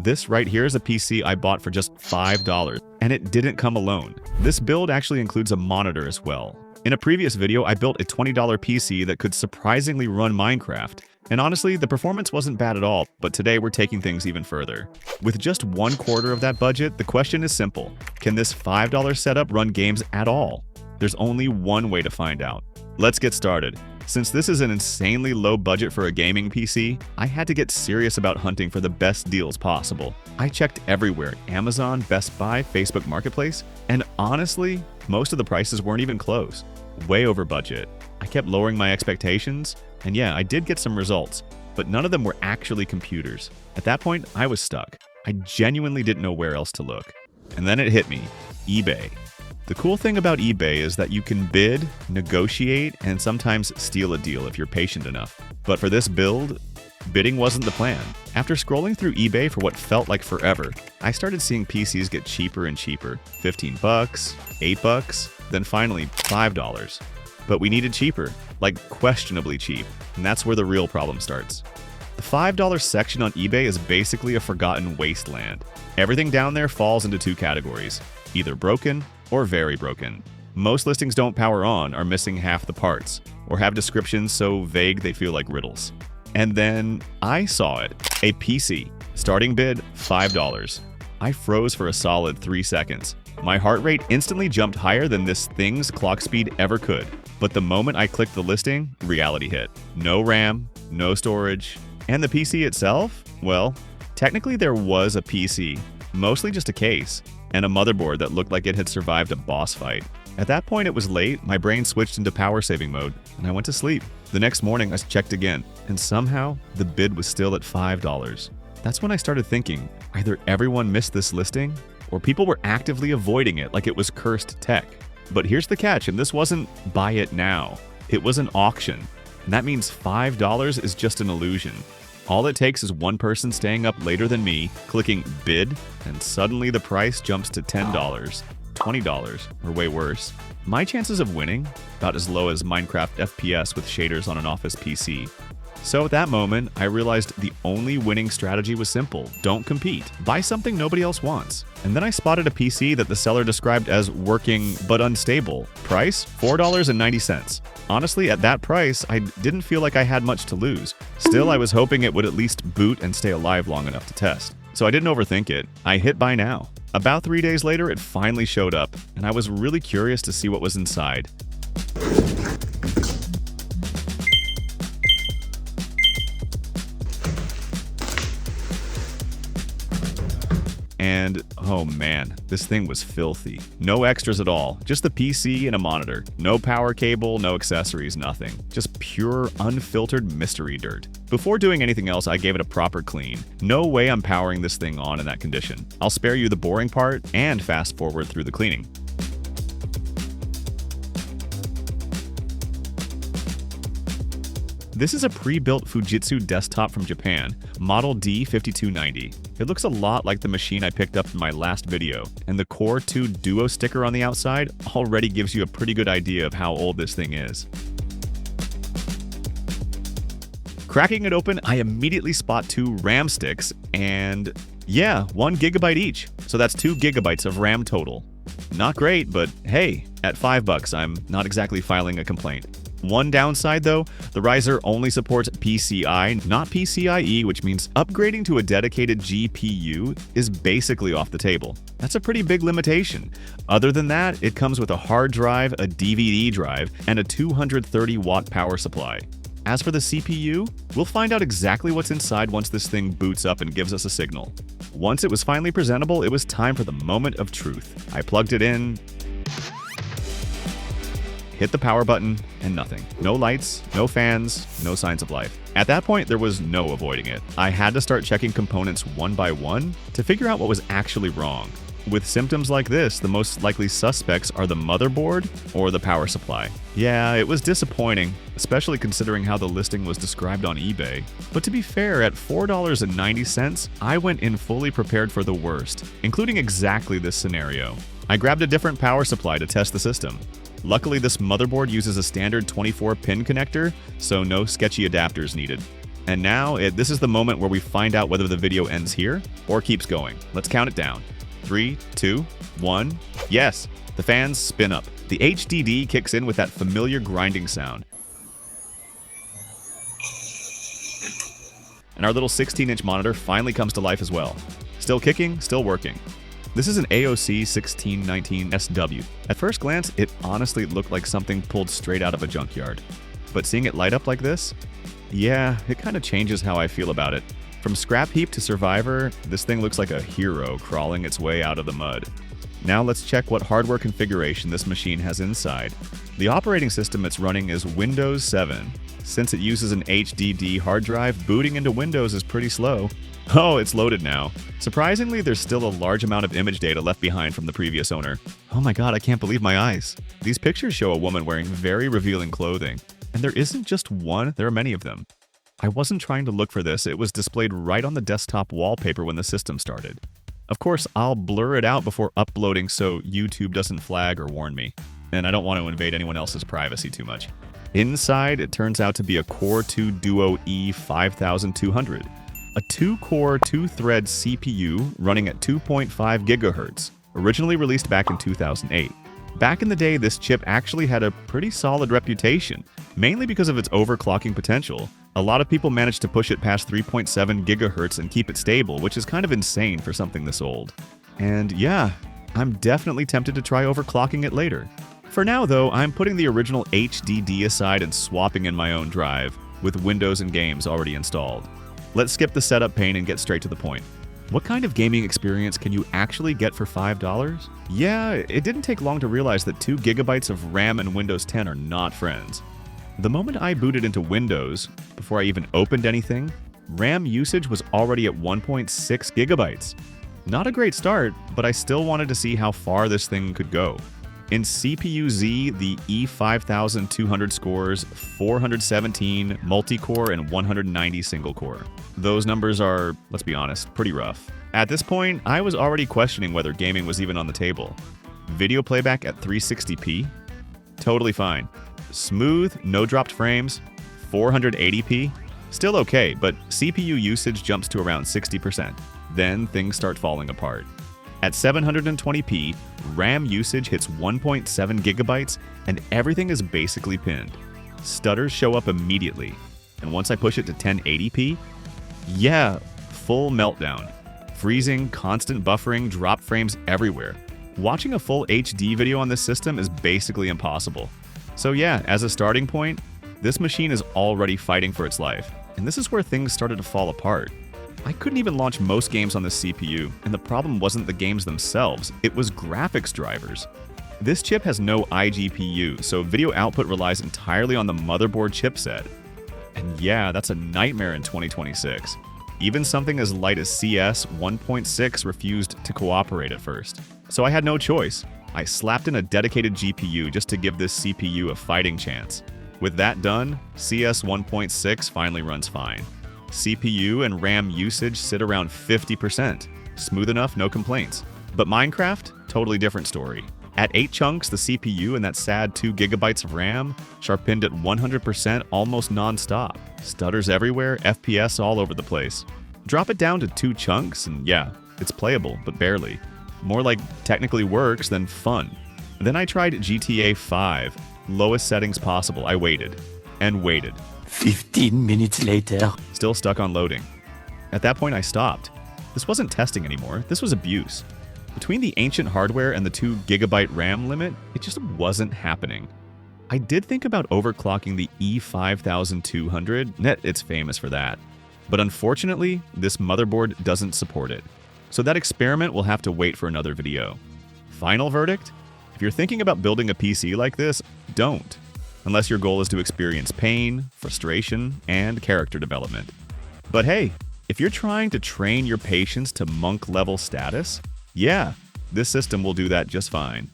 This right here is a PC I bought for just $5, and it didn't come alone. This build actually includes a monitor as well. In a previous video, I built a $20 PC that could surprisingly run Minecraft. And honestly, the performance wasn't bad at all, but today we're taking things even further. With just 1/4 of that budget, the question is simple. Can this $5 setup run games at all? There's only one way to find out. Let's get started. Since this is an insanely low budget for a gaming PC, I had to get serious about hunting for the best deals possible. I checked everywhere, Amazon, Best Buy, Facebook Marketplace, and honestly, most of the prices weren't even close. Way over budget. I kept lowering my expectations, and yeah, I did get some results, but none of them were actually computers. At that point, I was stuck. I genuinely didn't know where else to look. And then it hit me, eBay. The cool thing about eBay is that you can bid, negotiate, and sometimes steal a deal if you're patient enough. But for this build, bidding wasn't the plan. After scrolling through eBay for what felt like forever, I started seeing PCs get cheaper and cheaper. $15, $8, then finally $5. But we needed cheaper, like questionably cheap, and that's where the real problem starts. The $5 section on eBay is basically a forgotten wasteland. Everything down there falls into two categories, either broken or very broken. Most listings don't power on, are missing half the parts, or have descriptions so vague they feel like riddles. And then I saw it, a PC, starting bid $5. I froze for a solid 3 seconds. My heart rate instantly jumped higher than this thing's clock speed ever could. But the moment I clicked the listing, reality hit. No RAM, no storage, and the PC itself? Well, technically there was a PC, mostly just a case, and a motherboard that looked like it had survived a boss fight. At that point it was late, my brain switched into power saving mode, and I went to sleep. The next morning I checked again, and somehow the bid was still at $5. That's when I started thinking, either everyone missed this listing, or people were actively avoiding it like it was cursed tech. But here's the catch, and this wasn't buy it now. It was an auction, and that means $5 is just an illusion. All it takes is one person staying up later than me, clicking bid, and suddenly the price jumps to $10, $20, or way worse. My chances of winning? About as low as Minecraft FPS with shaders on an office PC. So at that moment, I realized the only winning strategy was simple. Don't compete. Buy something nobody else wants. And then I spotted a PC that the seller described as working but unstable. Price? $4.90. Honestly, at that price, I didn't feel like I had much to lose. Still, I was hoping it would at least boot and stay alive long enough to test. So I didn't overthink it. I hit buy now. About 3 days later, it finally showed up, and I was really curious to see what was inside. And oh man, this thing was filthy. No extras at all, just the PC and a monitor. No power cable, no accessories, nothing. Just pure, unfiltered mystery dirt. Before doing anything else, I gave it a proper clean. No way I'm powering this thing on in that condition. I'll spare you the boring part and fast forward through the cleaning. This is a pre-built Fujitsu desktop from Japan, model D5290. It looks a lot like the machine I picked up in my last video, and the Core 2 Duo sticker on the outside already gives you a pretty good idea of how old this thing is. Cracking it open, I immediately spot 2 RAM sticks, and yeah, 1 GB each, so that's 2 GB of RAM total. Not great, but hey, at $5, I'm not exactly filing a complaint. One downside though, the riser only supports PCI, not PCIe, which means upgrading to a dedicated GPU is basically off the table. That's a pretty big limitation. Other than that, it comes with a hard drive, a DVD drive, and a 230-watt power supply. As for the CPU, we'll find out exactly what's inside once this thing boots up and gives us a signal. Once it was finally presentable, it was time for the moment of truth. I plugged it in, hit the power button, and nothing. No lights, no fans, no signs of life. At that point, there was no avoiding it. I had to start checking components one by one to figure out what was actually wrong. With symptoms like this, the most likely suspects are the motherboard or the power supply. Yeah, it was disappointing, especially considering how the listing was described on eBay. But to be fair, at $4.90, I went in fully prepared for the worst, including exactly this scenario. I grabbed a different power supply to test the system. Luckily, this motherboard uses a standard 24-pin connector, so no sketchy adapters needed. And now, this is the moment where we find out whether the video ends here or keeps going. Let's count it down. 3, 2, 1. Yes, the fans spin up. The HDD kicks in with that familiar grinding sound. And our little 16-inch monitor finally comes to life as well. Still kicking, still working. This is an AOC 1619 SW. At first glance, it honestly looked like something pulled straight out of a junkyard. But seeing it light up like this, yeah, it kind of changes how I feel about it. From scrap heap to survivor, this thing looks like a hero crawling its way out of the mud. Now let's check what hardware configuration this machine has inside. The operating system it's running is Windows 7. Since it uses an HDD hard drive, booting into Windows is pretty slow. Oh, it's loaded now. Surprisingly, there's still a large amount of image data left behind from the previous owner. Oh my god, I can't believe my eyes. These pictures show a woman wearing very revealing clothing. And there isn't just one, there are many of them. I wasn't trying to look for this, it was displayed right on the desktop wallpaper when the system started. Of course, I'll blur it out before uploading so YouTube doesn't flag or warn me. And I don't want to invade anyone else's privacy too much. Inside, it turns out to be a Core 2 Duo E5200. A 2-core, 2-thread CPU running at 2.5 GHz, originally released back in 2008. Back in the day, this chip actually had a pretty solid reputation, mainly because of its overclocking potential. A lot of people managed to push it past 3.7 GHz and keep it stable, which is kind of insane for something this old. And yeah, I'm definitely tempted to try overclocking it later. For now though, I'm putting the original HDD aside and swapping in my own drive, with Windows and games already installed. Let's skip the setup pain and get straight to the point. What kind of gaming experience can you actually get for $5? Yeah, it didn't take long to realize that 2 GB of RAM and Windows 10 are not friends. The moment I booted into Windows, before I even opened anything, RAM usage was already at 1.6 GB. Not a great start, but I still wanted to see how far this thing could go. In CPU-Z, the E5200 scores 417 multi-core and 190 single-core. Those numbers are, let's be honest, pretty rough. At this point, I was already questioning whether gaming was even on the table. Video playback at 360p? Totally fine. Smooth, no dropped frames, 480p? Still okay, but CPU usage jumps to around 60%. Then things start falling apart. At 720p, RAM usage hits 1.7 GB and everything is basically pinned. Stutters show up immediately. And once I push it to 1080p, yeah, full meltdown. Freezing, constant buffering, drop frames everywhere. Watching a full HD video on this system is basically impossible. So yeah, as a starting point, this machine is already fighting for its life. And this is where things started to fall apart. I couldn't even launch most games on this CPU, and the problem wasn't the games themselves, it was graphics drivers. This chip has no iGPU, so video output relies entirely on the motherboard chipset. And yeah, that's a nightmare in 2026. Even something as light as CS 1.6 refused to cooperate at first. So I had no choice. I slapped in a dedicated GPU just to give this CPU a fighting chance. With that done, CS 1.6 finally runs fine. CPU and RAM usage sit around 50%. Smooth enough, no complaints. But Minecraft? Totally different story. At 8 chunks, the CPU and that sad 2 GB of RAM sharpened at 100% almost non-stop. Stutters everywhere, FPS all over the place. Drop it down to 2 chunks and yeah, it's playable, but barely. More like technically works than fun. Then I tried GTA 5. Lowest settings possible. I waited. And waited. 15 minutes later. Still stuck on loading. At that point, I stopped. This wasn't testing anymore, this was abuse. Between the ancient hardware and the 2 GB RAM limit, it just wasn't happening. I did think about overclocking the E5200, it's famous for that. But unfortunately, this motherboard doesn't support it. So that experiment will have to wait for another video. Final verdict? If you're thinking about building a PC like this, don't. Unless your goal is to experience pain, frustration, and character development. But hey, if you're trying to train your patience to monk-level status, yeah, this system will do that just fine.